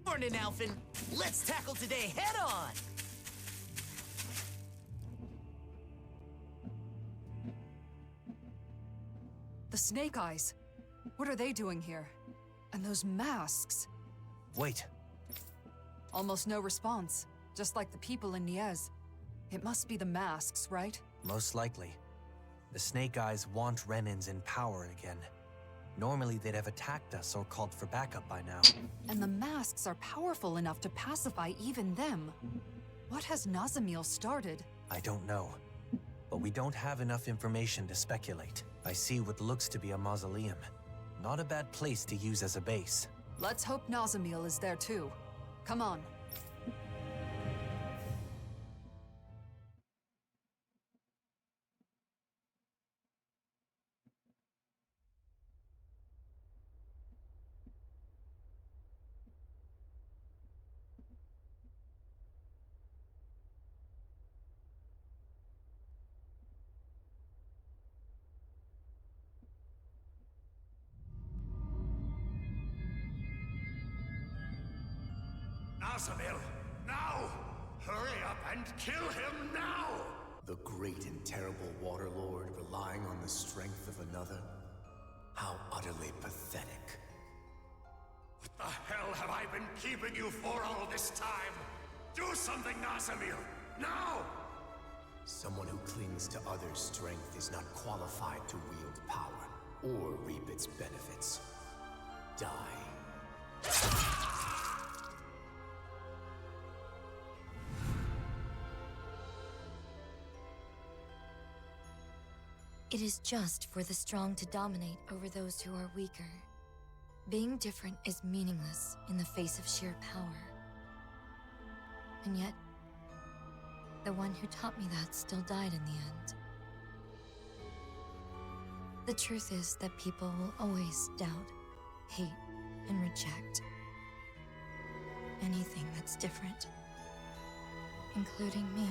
Morning, Alphen. Let's tackle today head on. The Snake Eyes. What are they doing here? And those masks. Wait. Almost no response. Just like the people in Niez. It must be the masks, right? Most likely. The Snake Eyes want Renans in power again. Normally they'd have attacked us or called for backup by now. And the masks are powerful enough to pacify even them. What has Nazamil started? I don't know. But we don't have enough information to speculate. I see what looks to be a mausoleum. Not a bad place to use as a base. Let's hope Nazamil is there too. Come on. Nazamil, now! Hurry up and kill him now! The great and terrible Water Lord relying on the strength of another? How utterly pathetic. What the hell have I been keeping you for all this time? Do something, Nazamil! Now! Someone who clings to others' strength is not qualified to wield power, or reap its benefits. Die. It is just for the strong to dominate over those who are weaker. Being different is meaningless in the face of sheer power. And yet, the one who taught me that still died in the end. The truth is that people will always doubt, hate, and reject anything that's different, including me.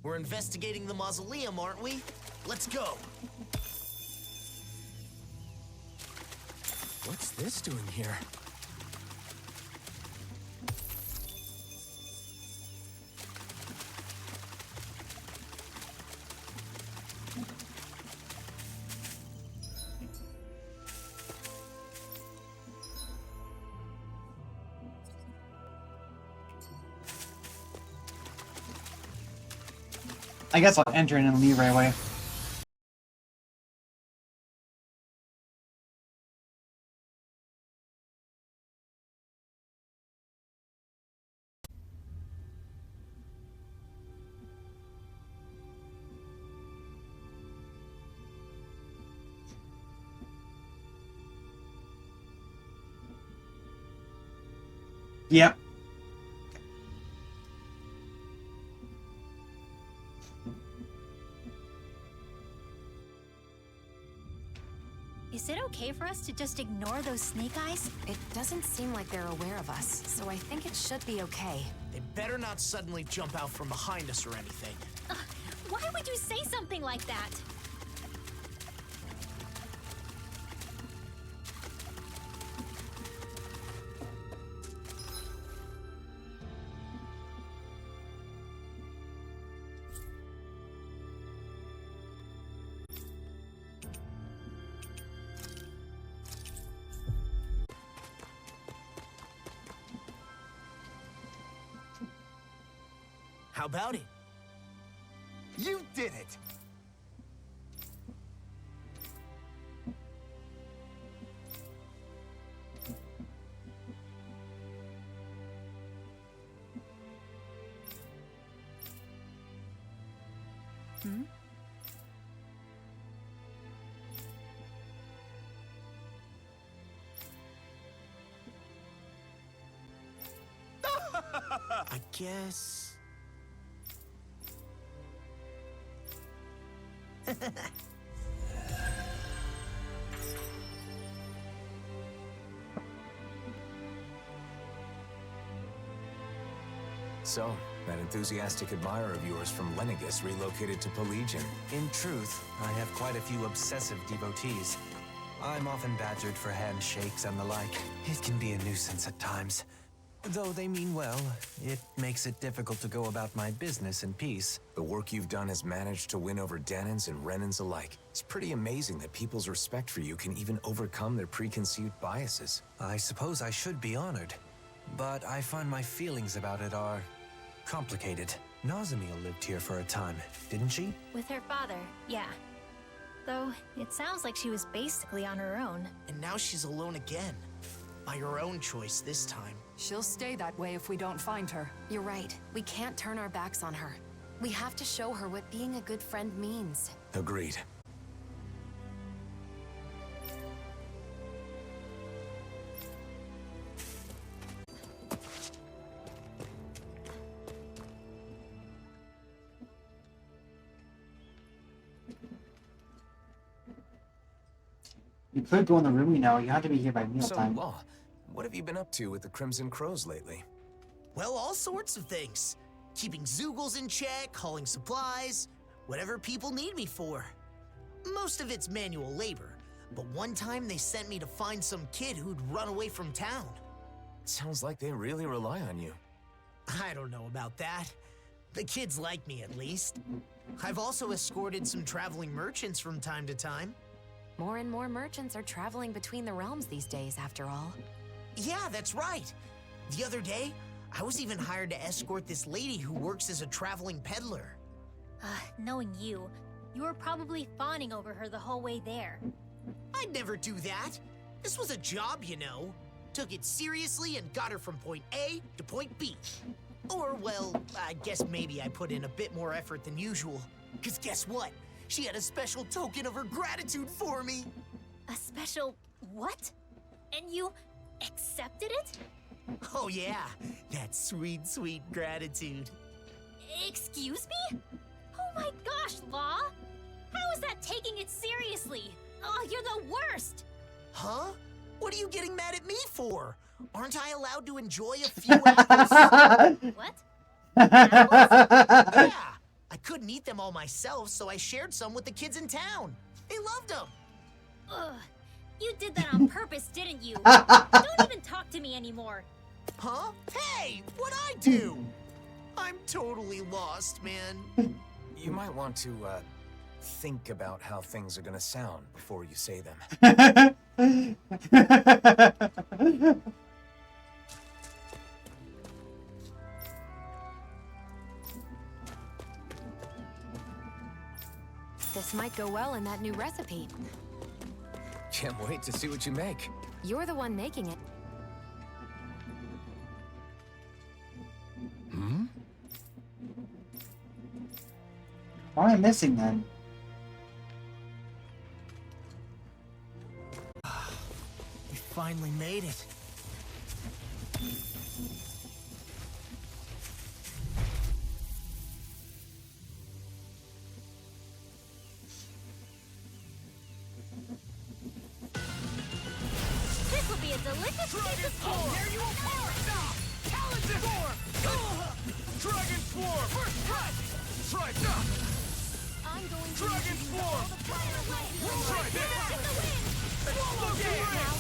We're investigating the mausoleum, aren't we? Let's go. What's this doing here? I guess I'll enter and leave right away. Yep. Is it okay for us to just ignore those snake eyes? It doesn't seem like they're aware of us, so I think it should be okay. They better not suddenly jump out from behind us or anything. Why would you say something like that? How about it? You did it! Hmm? I guess... So, that enthusiastic admirer of yours from Lenegus relocated to Pelegion. In truth, I have quite a few obsessive devotees. I'm often badgered for handshakes and the like. It can be a nuisance at times. Though they mean well, it makes it difficult to go about my business in peace. The work you've done has managed to win over Dahnans and Renans alike. It's pretty amazing that people's respect for you can even overcome their preconceived biases. I suppose I should be honored, but I find my feelings about it are complicated. Nazamil lived here for a time, didn't she? With her father, yeah. Though, it sounds like she was basically on her own. And now she's alone again. By her own choice this time. She'll stay that way if we don't find her. You're right. We can't turn our backs on her. We have to show her what being a good friend means. Agreed. You could go in the room, you know. You have to be here by So, mealtime. Law, what have you been up to with the Crimson Crows lately? Well, all sorts of things. Keeping Zoogles in check, hauling supplies, whatever people need me for. Most of it's manual labor, but one time they sent me to find some kid who'd run away from town. Sounds like they really rely on you. I don't know about that. The kids like me, at least. I've also escorted some traveling merchants from time to time. More and more merchants are traveling between the realms these days, after all. Yeah, that's right. The other day, I was even hired to escort this lady who works as a traveling peddler. Knowing you, you were probably fawning over her the whole way there. I'd never do that. This was a job, you know. Took it seriously and got her from point A to point B. Or, well, I guess maybe I put in a bit more effort than usual. 'Cause guess what? She had a special token of her gratitude for me. A special what? And you accepted it? Oh yeah, that sweet, sweet gratitude. Excuse me? Oh my gosh, Law! How is that taking it seriously? Oh, you're the worst! Huh? What are you getting mad at me for? Aren't I allowed to enjoy a few apples? What? Yeah, I couldn't eat them all myself, so I shared some with the kids in town. They loved them. Ugh. You did that on purpose, didn't you? Don't even talk to me anymore. Huh? Hey, what'd I do? I'm totally lost, man. You might want to, think about how things are gonna sound before you say them. This might go well in that new recipe. Can't wait to see what you make. You're the one making it. Hmm? What am I missing then? We finally made it. This will be a delicious piece of cake. There you are! Stop! Talented! Dragon Swarm! First strike! Strike! I'm going to Dragon Swarm! Try this! Swallow now.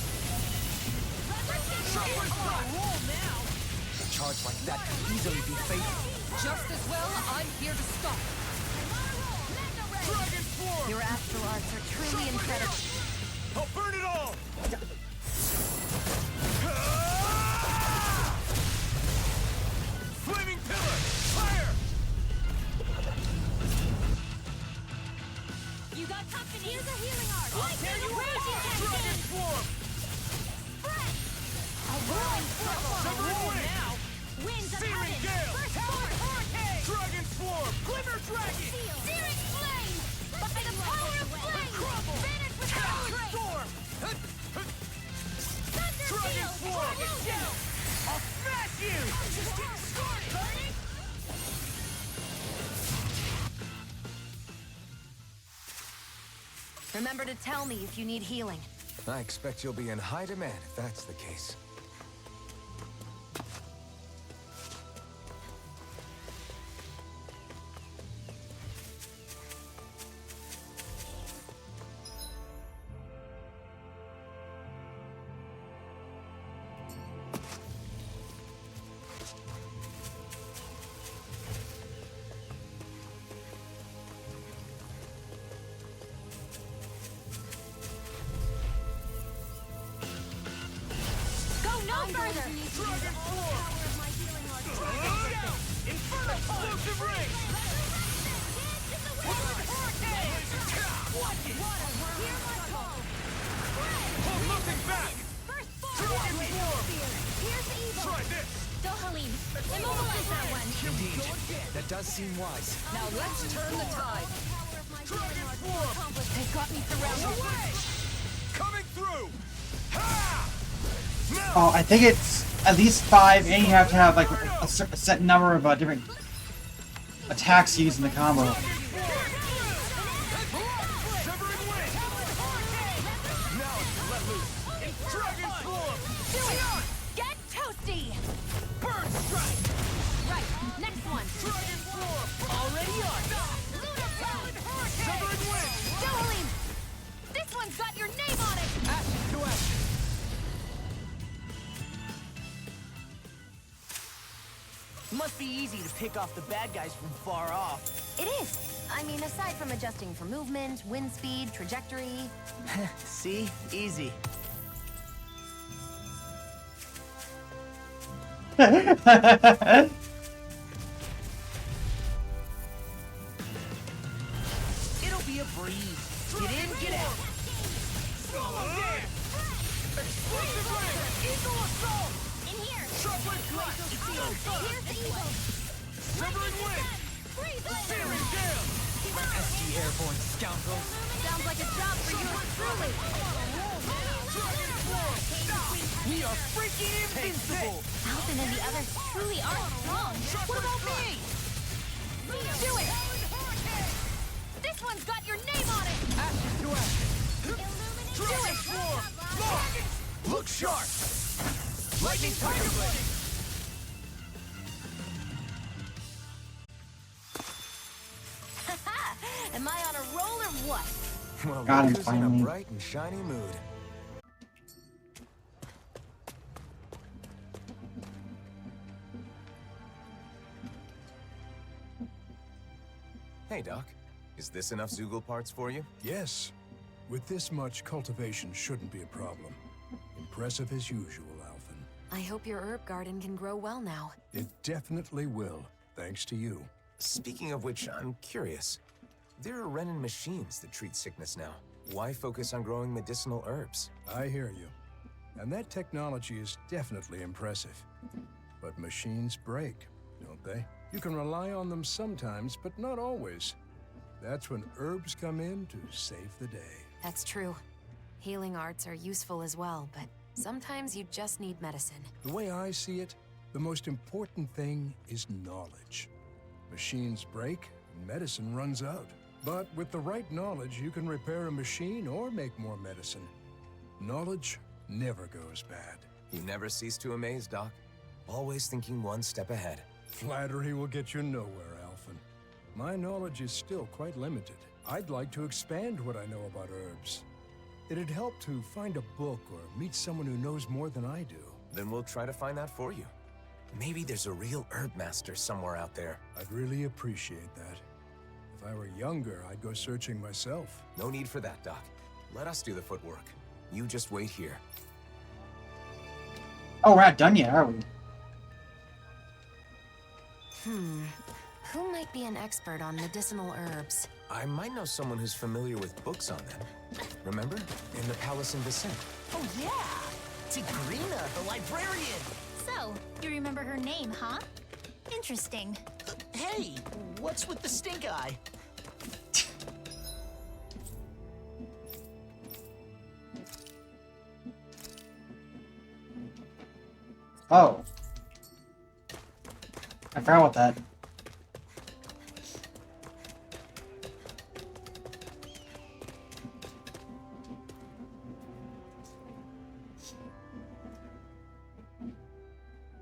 Sharper strike! Roll now. A charge like that could easily be fatal. Just as well, I'm here to stop. Dragon Swarm! Your astral arts are truly incredible. I'll burn it all! Flaming Pillar! Fire! You got company. Here's a healing art. There you are! Dragon Swarm! A whirling Severing Wing! now. Winds of Searing heaven. Gale! First form. Hurricane. Dragon Swarm! Glimmer dragon. Searing flame. By the power of flame. Crumble! Vanish with Talon strength. Storm! Thunder Dragon field. Swarm! Tornado. I'll smash you! Burning. Remember to tell me if you need healing. I expect you'll be in high demand if that's the case. further! Explosive ring! Hold nothing back! Here's the evil! Try this! Dohalim, immobilize that one! Indeed. That does seem wise. Now let's turn the tide. Dragon form! They got me surrounded. Coming through! Ha! Now! Oh, I think it's at least 5, and you have to have like a set number of different attacks used in the combo. Severing wind! Now let loose! Dragon form! Do it! Get toasty! Burn strike! Right, next one! Dragon form! Already on! Severing wind! Dohalim! This one's got your name on it! Ashes to ashes. Must be easy to pick off the bad guys from far off. It is. I mean, aside from adjusting for movement, wind speed, trajectory... See? Easy. It'll be a breeze. Get in, get out. Explosive ring! Eagle assault! In here! Chocolate blast! Here's the evil! Severing wind! Searing gale! SG airborne scoundrels. Sounds like a job for yours truly! Dragon form! We are freaking invincible. Alphen and the others truly are strong! What about me? Do it! This one's got your name on it! Ashes to ashes. Dragon form! Look sharp. Lightning tiger blade. Am I on a roll or what? Well, Got him look who's in a finally. bright and shiny mood. Hey, Doc. Is this enough Zoogle parts for you? Yes. With this much, cultivation shouldn't be a problem. Impressive as usual, Alphen. I hope your herb garden can grow well now. It definitely will, thanks to you. Speaking of which, I'm curious. There are Renin machines that treat sickness now. Why focus on growing medicinal herbs? I hear you. And that technology is definitely impressive. But machines break, don't they? You can rely on them sometimes, but not always. That's when herbs come in to save the day. That's true. Healing arts are useful as well, but sometimes you just need medicine. The way I see it, the most important thing is knowledge. Machines break, and medicine runs out. But with the right knowledge, you can repair a machine or make more medicine. Knowledge never goes bad. You never cease to amaze, Doc. Always thinking one step ahead. Flattery will get you nowhere, Alphen. My knowledge is still quite limited. I'd like to expand what I know about herbs. It'd help to find a book or meet someone who knows more than I do. Then we'll try to find that for you. Maybe there's a real herb master somewhere out there. I'd really appreciate that. If I were younger, I'd go searching myself. No need for that, Doc. Let us do the footwork. You just wait here. Oh, we're not done yet, are we? Who might be an expert on medicinal herbs? I might know someone who's familiar with books on them. Remember? In the Palace in Descent. Oh yeah! Tigrina, the librarian! So, you remember her name, huh? Interesting. Hey, what's with the stink eye? Oh. I forgot about that.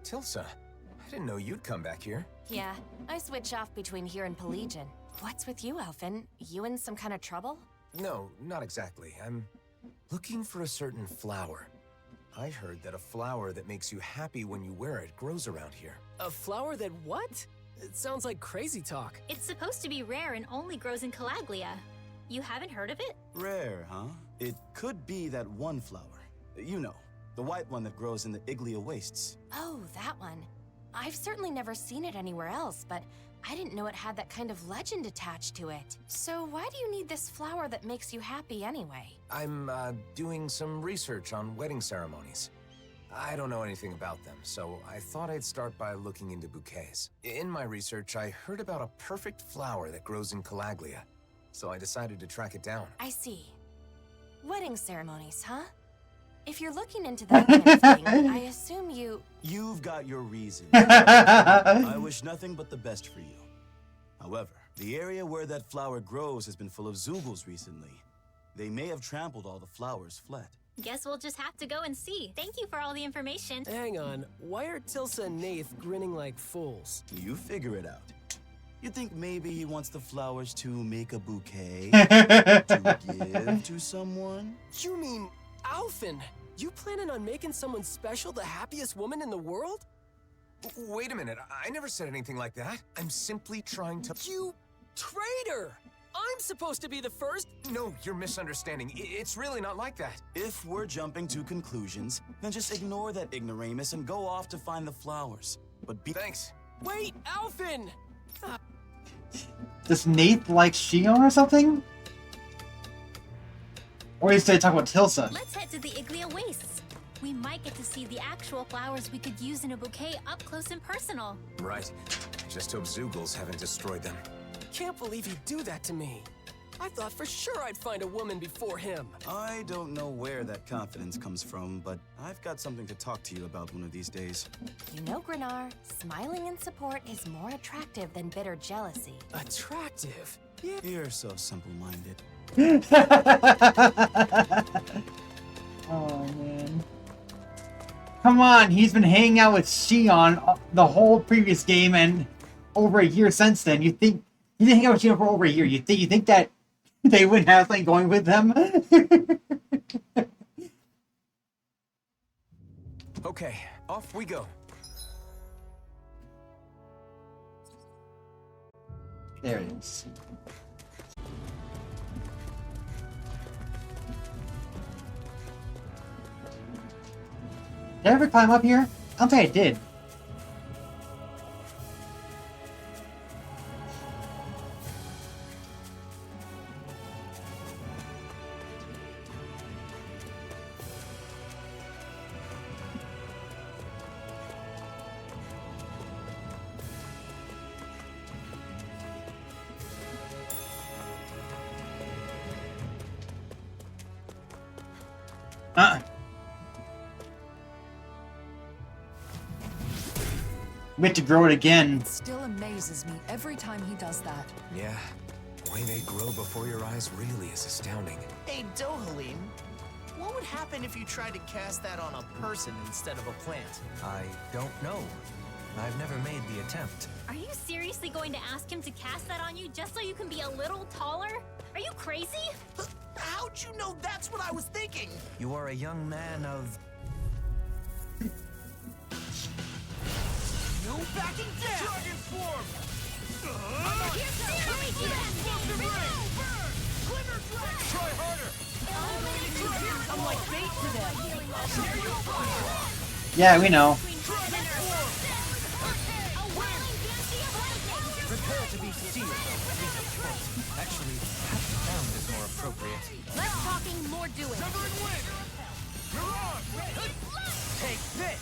Tilsa, I didn't know you'd come back here. Yeah, I switch off between here and Pelagian. What's with you, Alphen? You in some kind of trouble? No, not exactly. I'm looking for a certain flower. I heard that a flower that makes you happy when you wear it grows around here. A flower that what? It sounds like crazy talk. It's supposed to be rare and only grows in Calaglia. You haven't heard of it? Rare, huh? It could be that one flower. You know, The white one that grows in the Iglia wastes. Oh, that one. I've certainly never seen it anywhere else, but I didn't know it had that kind of legend attached to it. So why do you need this flower that makes you happy anyway? I'm, doing some research on wedding ceremonies. I don't know anything about them, so I thought I'd start by looking into bouquets. In my research, I heard about a perfect flower that grows in Calaglia, so I decided to track it down. I see. Wedding ceremonies, huh? If you're looking into that kind of thing, I assume You've got your reasons. I wish nothing but the best for you. However, the area where that flower grows has been full of Zoogles recently. They may have trampled all the flowers fled. Guess we'll just have to go and see. Thank you for all the information. Hang on, why are Tilsa and Nath grinning like fools? You figure it out. You think maybe he wants the flowers to make a bouquet to give to someone? You mean Alphen? You planning on making someone special the happiest woman in the world? Wait a minute, I never said anything like that. I'm simply trying to— You traitor! I'm supposed to be the first? No, you're misunderstanding. It's really not like that. If we're jumping to conclusions, then just ignore that ignoramus and go off to find the flowers. But Thanks. Wait, Alphen! Does Nath like Shion or something? Or is they talk about Tilsa? Let's head to the Iglia Wastes. We might get to see the actual flowers we could use in a bouquet up close and personal. Right. Just hope Zoogles haven't destroyed them. Can't believe he'd do that to me. I thought for sure I'd find a woman before him. I don't know where that confidence comes from, but I've got something to talk to you about one of these days. You know, Grenar, smiling in support is more attractive than bitter jealousy. Attractive? Yeah. You're so simple-minded. Oh, man. Come on, he's been hanging out with Shion the whole previous game and over a year since then. You think he didn't hang out with Shion for over a year? You think that they wouldn't have something going with them? Okay, off we go. There it is. Did I ever climb up here? I don't think I did. We have to grow it again. It still amazes me every time he does that. Yeah, the way they grow before your eyes really is astounding. Hey, Dohalim, what would happen if you tried to cast that on a person instead of a plant? I don't know. I've never made the attempt. Are you seriously going to ask him to cast that on you just so you can be a little taller? Are you crazy? How'd you know that's what I was thinking? You are a young man of... No backing down! Dragon Swarm! Try harder! I'm like bait to them. Yeah, we know. Prepare to be sealed. Actually, half the sound is more appropriate. Less talking, more doing. Severing Wind! You're on! Take this!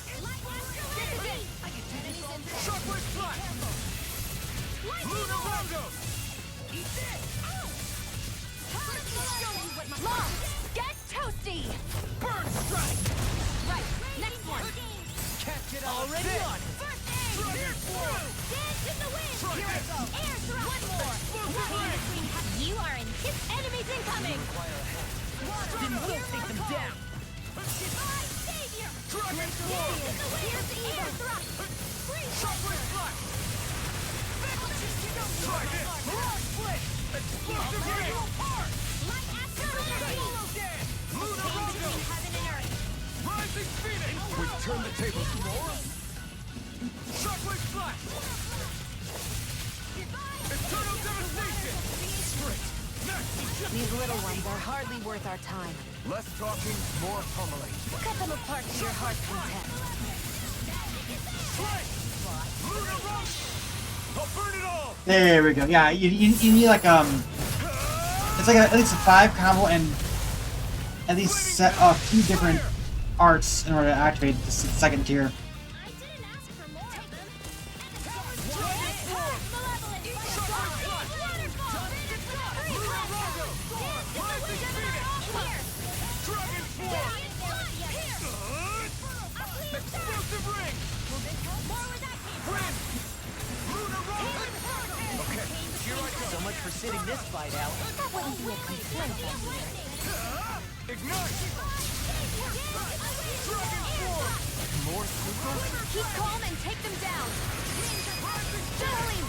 Shockwave Flash! Luna Rondo! Long! Get toasty! Burn Strike! Right, next one! Can't get out Already of on! First aid! Dragon Swarm! Dance in the wind! Try Here I this. go! Air thrust! One more! You are in his enemies incoming! Then we'll take them down. My savior! Dragon Swarm! Here's the air thrust! Shockwave Flash! Try this! Mirage split! Explosive Ray! Light asteroid! Luna Rondo! Heaven and earth! Rising Phoenix! We turn the tables more? Shockwave Flash! Eternal Devastation! Straight! Next! These little ones are hardly worth our time. Less talking, more pummeling. Cut them apart to your heart's content. I'll burn it all! There we go. Yeah, you need like it's like at least a 5 combo and at least set a few different arts in order to activate the second tier. So much for sitting this fight out. That wouldn't be a complaint, Ignite! More super? Keep calm and take them down. Darling,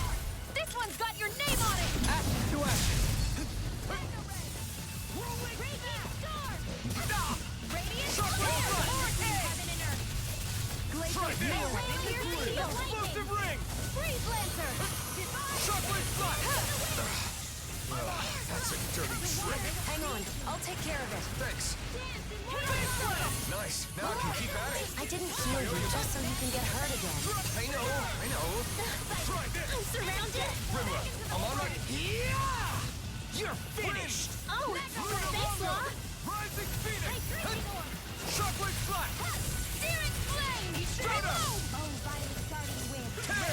this one's got your name on it. Action to action. Explosive ring! Freeze Lancer! Shockwave flash! That's a dirty trick. Hang on, I'll take care of it. Thanks. Nice. Now I can keep at it. I didn't heal you just so you can get hurt again. I know. Try this. I'm surrounded. Rimla, I'm on my... Yeah! You're finished! Oh, thanks, Law. Rising Phoenix! Shockwave flash! Searing Flame! Straight up! Oh, Violet starting with... Tear!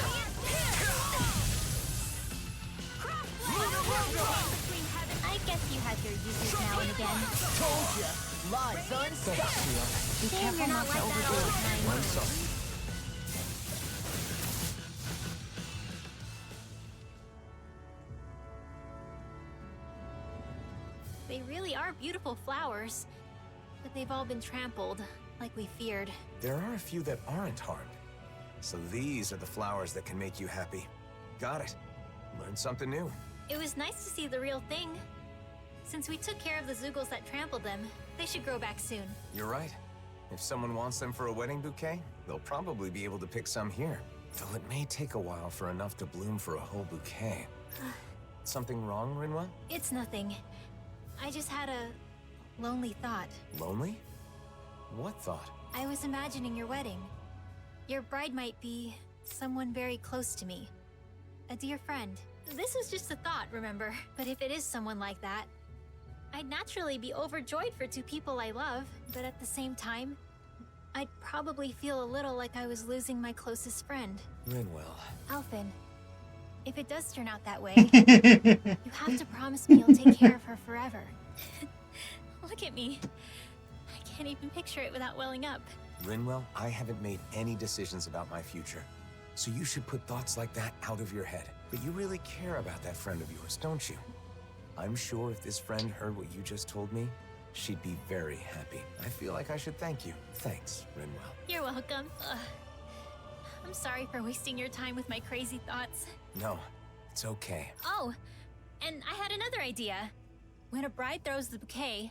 I guess you have your uses now and again. Told ya. Lies unstoppable. Be careful not to overdo it. I'm sorry. They really are beautiful flowers, but they've all been trampled, like we feared. There are a few that aren't harmed. So these are the flowers that can make you happy. Got it. Learned something new. It was nice to see the real thing. Since we took care of the Zoogles that trampled them, they should grow back soon. You're right. If someone wants them for a wedding bouquet, they'll probably be able to pick some here. Though it may take a while for enough to bloom for a whole bouquet. Something wrong, Rinwa? It's nothing. I just had a lonely thought. Lonely? What thought? I was imagining your wedding. Your bride might be someone very close to me. A dear friend. This was just a thought, remember? But if it is someone like that, I'd naturally be overjoyed for two people I love, but at the same time, I'd probably feel a little like I was losing my closest friend. Rinwell. Alphen, if it does turn out that way, you have to promise me you'll take care of her forever. Look at me. I can't even picture it without welling up. Rinwell, I haven't made any decisions about my future. So you should put thoughts like that out of your head. But you really care about that friend of yours, don't you? I'm sure if this friend heard what you just told me, she'd be very happy. I feel like I should thank you. Thanks, Rinwell. You're welcome. I'm sorry for wasting your time with my crazy thoughts. No, it's okay. Oh, and I had another idea. When a bride throws the bouquet,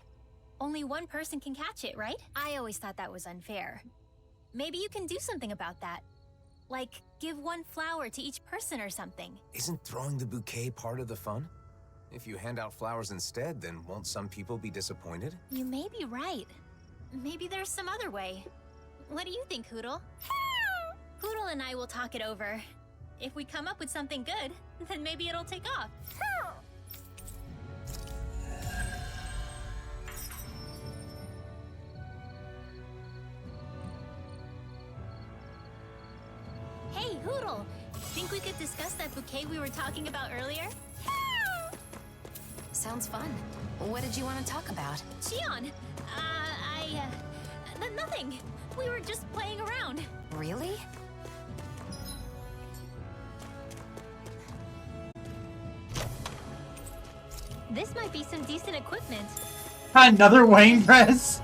only one person can catch it, right? I always thought that was unfair. Maybe you can do something about that. Like, give one flower to each person or something. Isn't throwing the bouquet part of the fun? If you hand out flowers instead, then won't some people be disappointed? You may be right. Maybe there's some other way. What do you think, Hootle? Hootle and I will talk it over. If we come up with something good, then maybe it'll take off. Hey, Hootle! Think we could discuss that bouquet we were talking about earlier? Sounds fun. What did you want to talk about? Xion! Nothing. We were just playing around. Really? This might be some decent equipment. Another weighing press?